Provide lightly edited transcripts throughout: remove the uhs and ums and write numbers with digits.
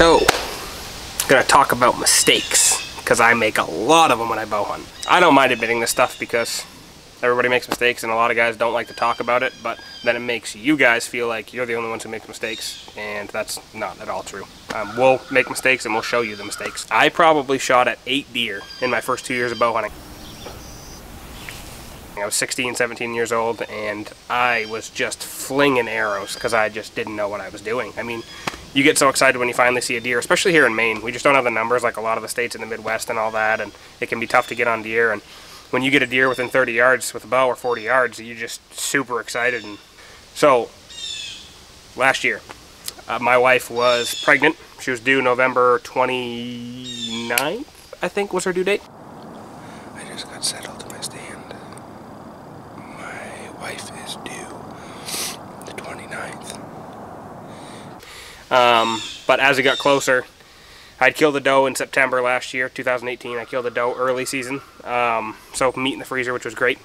So, I'm gonna talk about mistakes, because I make a lot of them when I bow hunt. I don't mind admitting this stuff because everybody makes mistakes and a lot of guys don't like to talk about it, but then it makes you guys feel like you're the only ones who make mistakes, and that's not at all true. We'll make mistakes and we'll show you the mistakes. I probably shot at 8 deer in my first 2 years of bow hunting. I was 16, 17 years old, and I was just flinging arrows because I just didn't know what I was doing. I mean, you get so excited when you finally see a deer, especially here in Maine. We just don't have the numbers like a lot of the states in the Midwest and all that, and it can be tough to get on deer. And when you get a deer within 30 yards with a bow or 40 yards, you're just super excited. And so, last year, my wife was pregnant. She was due November 29th, I think was her due date. I just got settled to my stand. My wife is due the 29th. But as it got closer, I'd killed the doe in September last year, 2018. I killed the doe early season, so meat in the freezer, which was great.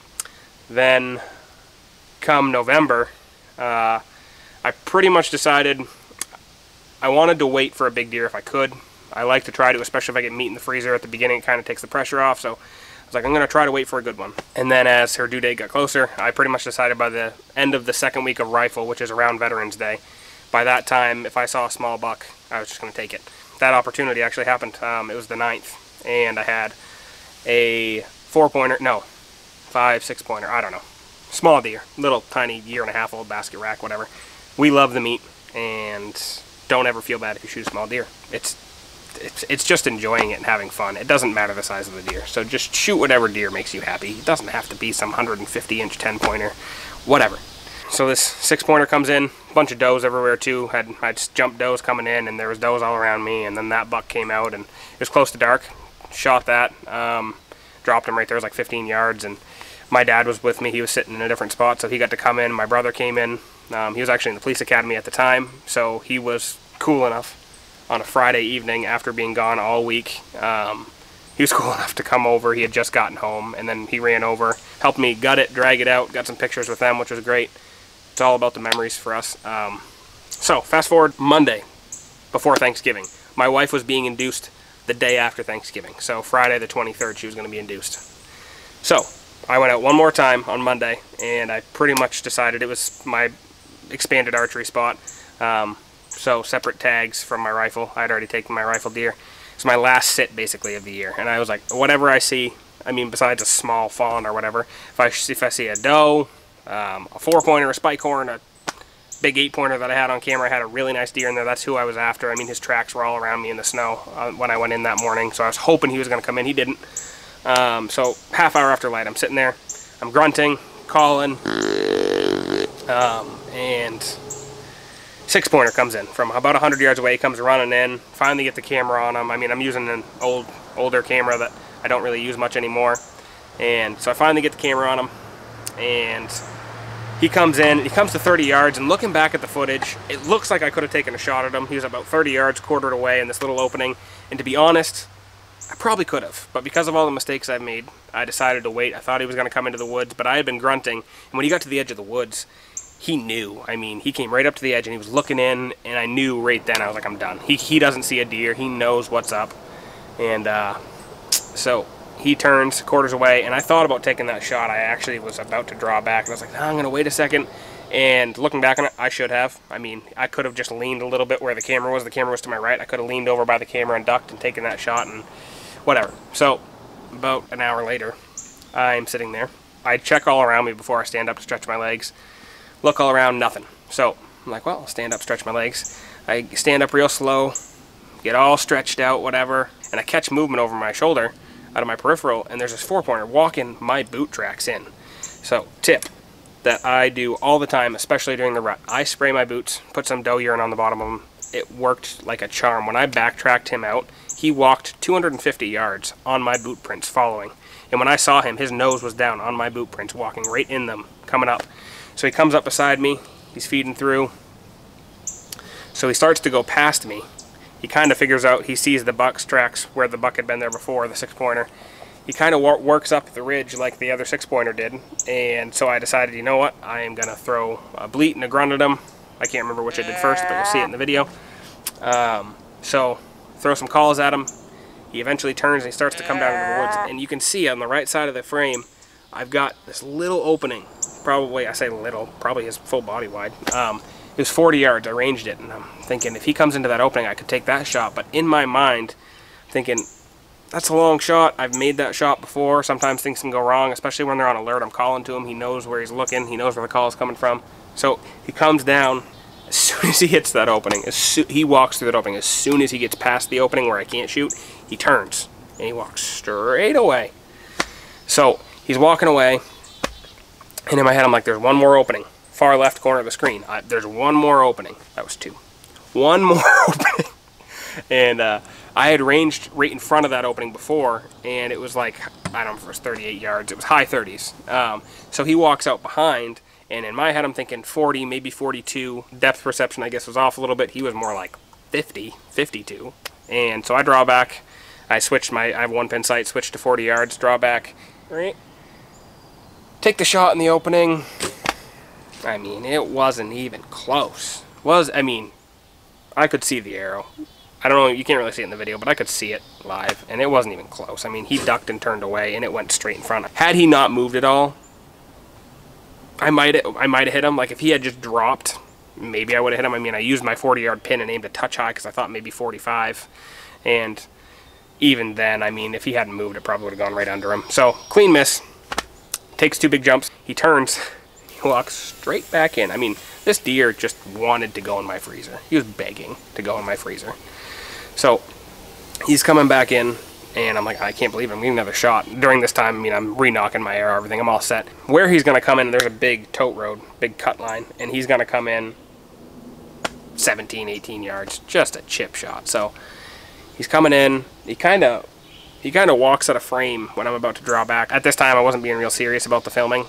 Then, come November, I pretty much decided I wanted to wait for a big deer if I could. I like to try to, especially if I get meat in the freezer at the beginning, it kind of takes the pressure off, so I was like, I'm going to try to wait for a good one. And then as her due date got closer, I pretty much decided by the end of the second week of rifle, which is around Veterans Day, by that time, if I saw a small buck, I was just going to take it. That opportunity actually happened. It was the 9th, and I had a 4-pointer, no, 5, 6-pointer, I don't know. Small deer, little tiny year-and-a-half-old basket rack, whatever. We love the meat, and don't ever feel bad if you shoot a small deer. It's just enjoying it and having fun. It doesn't matter the size of the deer, so just shoot whatever deer makes you happy. It doesn't have to be some 150-inch 10-pointer, whatever. So this 6-pointer comes in, a bunch of does everywhere too. I just jumped does coming in, and there was does all around me, and then that buck came out, and it was close to dark. Shot that, dropped him right there. It was like 15 yards, and my dad was with me. He was sitting in a different spot, so he got to come in. My brother came in. He was actually in the police academy at the time, so he was cool enough on a Friday evening after being gone all week. He was cool enough to come over. He had just gotten home, and then he ran over, helped me gut it, drag it out, got some pictures with them, which was great. It's all about the memories for us. So, fast forward Monday, before Thanksgiving. My wife was being induced the day after Thanksgiving. So, Friday the 23rd, she was going to be induced. So, I went out one more time on Monday, and I pretty much decided it was my expanded archery spot. So, separate tags from my rifle. I had already taken my rifle deer. It's my last sit, basically, of the year. And I was like, whatever I see, I mean, besides a small fawn or whatever, if I see a doe, a 4-pointer, a spike horn, a big 8-pointer that I had on camera. I had a really nice deer in there. That's who I was after. I mean, his tracks were all around me in the snow when I went in that morning, so I was hoping he was going to come in. He didn't. So half hour after light, I'm sitting there, I'm grunting, calling, and 6-pointer comes in from about 100 yards away. He comes running in. Finally get the camera on him. I mean, I'm using an older camera that I don't really use much anymore, and so I finally get the camera on him, and he comes in, he comes to 30 yards, and looking back at the footage, it looks like I could have taken a shot at him. He was about 30 yards, quartered away in this little opening, and to be honest, I probably could have, but because of all the mistakes I've made, I decided to wait. I thought he was going to come into the woods, but I had been grunting, and when he got to the edge of the woods, he knew. I mean, he came right up to the edge, and he was looking in, and I knew right then, I was like, I'm done. He doesn't see a deer, he knows what's up, and so he turns, quarters away, and I thought about taking that shot. I actually was about to draw back, and I was like, I'm going to wait a second. And looking back on it, I should have. I mean, I could have just leaned a little bit where the camera was. The camera was to my right. I could have leaned over by the camera and ducked and taken that shot and whatever. So, about an hour later, I'm sitting there. I check all around me before I stand up to stretch my legs. Look all around, nothing. So, I'm like, well, I'll stand up, stretch my legs. I stand up real slow, get all stretched out, whatever, and I catch movement over my shoulder out of my peripheral, and there's this 4-pointer walking my boot tracks in. So, tip that I do all the time, especially during the rut. I spray my boots, put some doe urine on the bottom of them. It worked like a charm. When I backtracked him out, he walked 250 yards on my boot prints following. And when I saw him, his nose was down on my boot prints, walking right in them, coming up. So he comes up beside me, he's feeding through. So he starts to go past me. He kind of figures out, he sees the buck's tracks where the buck had been there before, the 6-pointer. He kind of works up the ridge like the other 6-pointer did, and so I decided, you know what, I am going to throw a bleat and a grunt at him. I can't remember which I did first, but you'll see it in the video. So throw some calls at him. He eventually turns and he starts to come down into the woods, and you can see on the right side of the frame I've got this little opening. Probably, I say little, probably his full body wide. It was 40 yards. I ranged it, and I'm thinking if he comes into that opening I could take that shot. But in my mind, thinking that's a long shot. I've made that shot before. Sometimes things can go wrong, especially when they're on alert. I'm calling to him. He knows where he's looking. He knows where the call is coming from. So he comes down. As soon as he hits that opening, he walks through that opening. As soon as he gets past the opening where I can't shoot, he turns and he walks straight away. So he's walking away, and in my head I'm like, there's one more opening. Far left corner of the screen. There's one more opening. That was 2. One more opening. And I had ranged right in front of that opening before, and it was like, I don't know if it was 38 yards. It was high 30s. So he walks out behind, and in my head I'm thinking 40, maybe 42. Depth perception, I guess, was off a little bit. He was more like 50, 52. And so I draw back. I have 1-pin sight, switched to 40 yards, draw back. Right. Take the shot in the opening. I mean, it wasn't even close. I could see the arrow. I don't know, you can't really see it in the video, but I could see it live, and it wasn't even close. I mean, he ducked and turned away, and it went straight in front. Had he not moved at all, I might have hit him. Like, if he had just dropped, maybe I would have hit him. I mean, I used my 40-yard pin and aimed a touch high because I thought maybe 45. And even then, I mean, if he hadn't moved, it probably would have gone right under him. So, clean miss. Takes 2 big jumps. He turns. He walks straight back in. I mean, this deer just wanted to go in my freezer. He was begging to go in my freezer. So, he's coming back in. And I'm like, I can't believe it. I'm getting another shot. During this time, I mean, I'm re-knocking my arrow, everything. I'm all set. Where he's going to come in, there's a big tote road, big cut line. And he's going to come in 17, 18 yards. Just a chip shot. So he's coming in. He kind of walks out of frame when I'm about to draw back. At this time, I wasn't being real serious about the filming,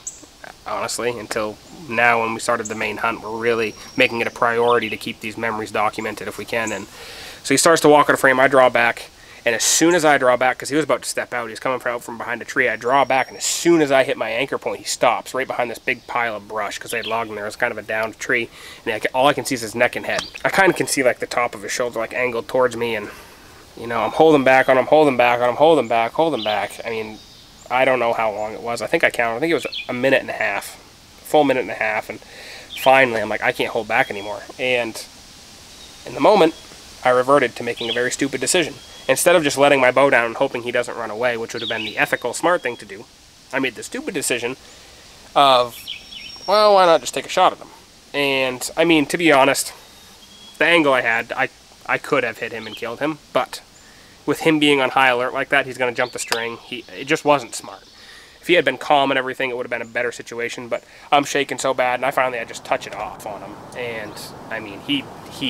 honestly, until now when we started the Maine hunt. We're really making it a priority to keep these memories documented if we can. And so he starts to walk out of frame. I draw back. And as soon as I draw back, because he was about to step out, he was coming out from behind a tree, I draw back, and as soon as I hit my anchor point, he stops right behind this big pile of brush, because they had logged in there. It was kind of a downed tree, and all I can see is his neck and head. I kind of can see like the top of his shoulder like angled towards me, and you know, I'm holding back on him, holding back on him, holding back. I mean, I don't know how long it was. I think I counted. I think it was a minute and a half, full minute and a half, and finally I'm like, I can't hold back anymore. And in the moment, I reverted to making a very stupid decision. Instead of just letting my bow down and hoping he doesn't run away, which would have been the ethical, smart thing to do, I made the stupid decision of, well, why not just take a shot at him? And, I mean, to be honest, the angle I had, I could have hit him and killed him, but with him being on high alert like that, he's going to jump the string. It just wasn't smart. If he had been calm and everything, it would have been a better situation, but I'm shaking so bad, and I finally had to just touch it off on him. And, I mean, he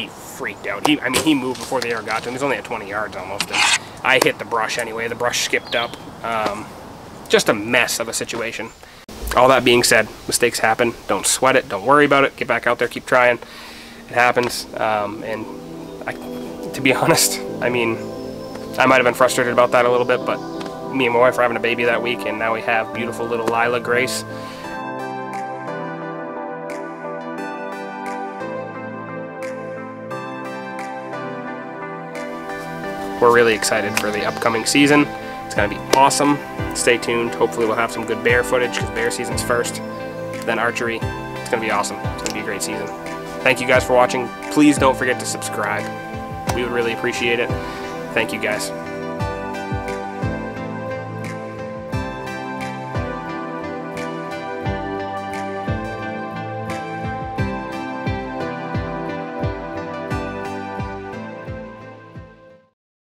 freaked out. He moved before the arrow got to him. He's only at 20 yards almost, and I hit the brush anyway. The brush skipped up. Just a mess of a situation. All that being said, mistakes happen. Don't sweat it. Don't worry about it. Get back out there. Keep trying. It happens. And to be honest, I mean, I might have been frustrated about that a little bit, but me and my wife were having a baby that week, and now we have beautiful little Lila Grace. We're really excited for the upcoming season. It's going to be awesome. Stay tuned. Hopefully we'll have some good bear footage, because bear season's first, then archery. It's going to be awesome. It's going to be a great season. Thank you guys for watching. Please don't forget to subscribe. We would really appreciate it. Thank you guys.